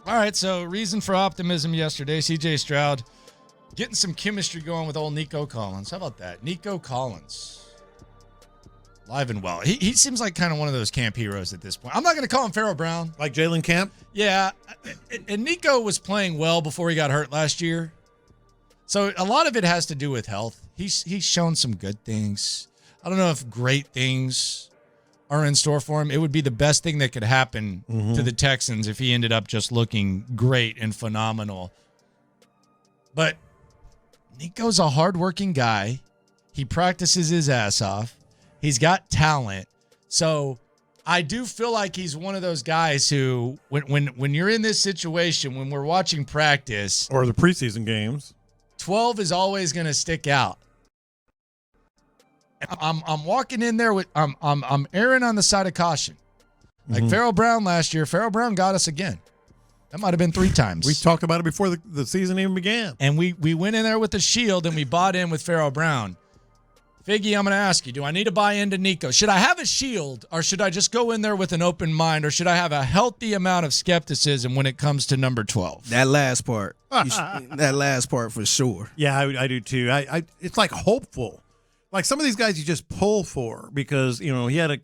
All right, so reason for optimism yesterday, C.J. Stroud getting some chemistry going with old Nico Collins. How about that? Nico Collins. Live and well. He seems like kind of one of those camp heroes at this point. I'm not going to call him Pharaoh Brown. Like Jalen Camp? Yeah, and Nico was playing well before he got hurt last year. So a lot of it has to do with health. He's shown some good things. I don't know if great things are in store for him. It would be the best thing that could happen to the Texans if he ended up just looking great and phenomenal. But Nico's a hardworking guy. He practices his ass off. He's got talent. So I do feel like he's one of those guys who, when you're in this situation, when we're watching practice. Or the preseason games. 12 is always going to stick out. I'm walking in there with I'm erring on the side of caution. Like Pharaoh Brown last year, Pharaoh Brown got us again. That might have been 3 times. We talked about it before the season even began. And we went in there with the shield and we bought in with Pharaoh Brown. Figgy, I'm going to ask you, do I need to buy into Nico? Should I have a shield or should I just go in there with an open mind or should I have a healthy amount of skepticism when it comes to number 12? That last part. That last part for sure. Yeah, I do too. It's like hopeful. Like some of these guys you just pull for because, he had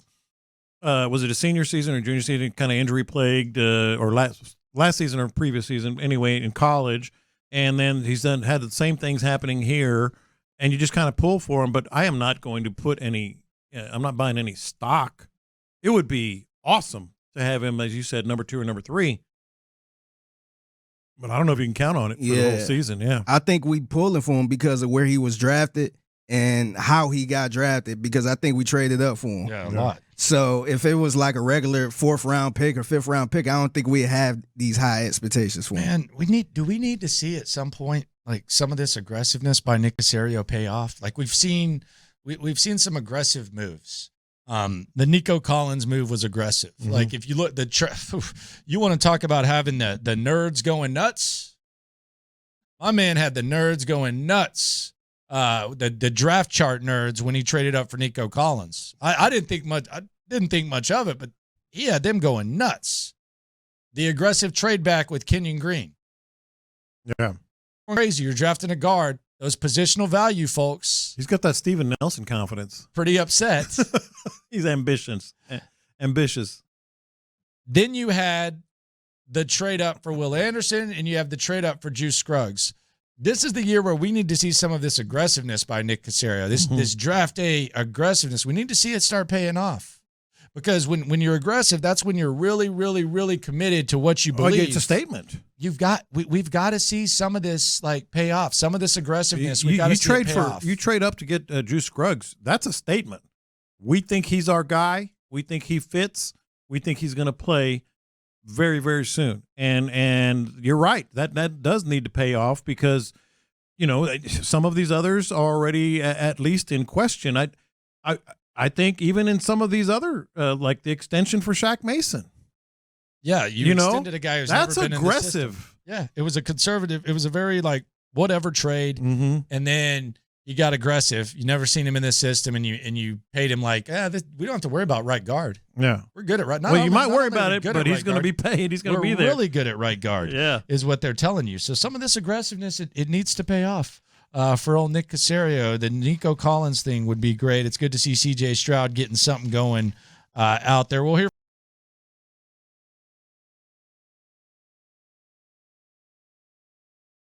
was it a senior season or junior season, kind of injury plagued or last season or previous season anyway in college. And then he's had the same things happening here. And you just kind of pull for him, but I am not going to put I'm not buying any stock. It would be awesome to have him, as you said, number 2 or number 3. But I don't know if you can count on it for the whole season, yeah. I think we pulling for him because of where he was drafted and how he got drafted because I think we traded up for him. Yeah, a lot. So if it was like a regular 4th-round pick or 5th-round pick, I don't think we'd have these high expectations for him. Man, do we need to see at some point like some of this aggressiveness by Nick Caserio pay off? Like we've seen some aggressive moves. The Nico Collins move was aggressive. Like if you look you want to talk about having the nerds going nuts? My man had the nerds going nuts. The draft chart nerds when he traded up for Nico Collins. I didn't think much of it, but he had them going nuts. The aggressive trade back with Kenyon Green. Yeah. Crazy. You're drafting a guard. Those positional value folks. He's got that Steven Nelson confidence. Pretty upset. He's ambitious. Then you had the trade up for Will Anderson and you have the trade up for Juice Scruggs. This is the year where we need to see some of this aggressiveness by Nick Caserio. This draft day aggressiveness. We need to see it start paying off. Because when you're aggressive, that's when you're really, really, really committed to what you believe. It's a statement. We've got to see some of this like pay off. Some of this aggressiveness. We've got to see it pay off. You trade up to get Juice Scruggs. That's a statement. We think he's our guy. We think he fits. We think he's going to play very, very soon. And you're right. That does need to pay off because, some of these others are already at least in question. I think even in some of these other, like the extension for Shaq Mason. Yeah, you extended a guy who's never been aggressive. In the system. Yeah, it was a conservative. It was a very like whatever trade, and then you got aggressive. You never seen him in this system, and you paid him like, we don't have to worry about right guard. Yeah, we're good at right. Well, you might worry about it, but he's going to be paid. He's going to be there. We're really good at right guard. Yeah, is what they're telling you. So some of this aggressiveness, it needs to pay off. For old Nick Caserio, the Nico Collins thing would be great. It's good to see C.J. Stroud getting something going out there. We'll hear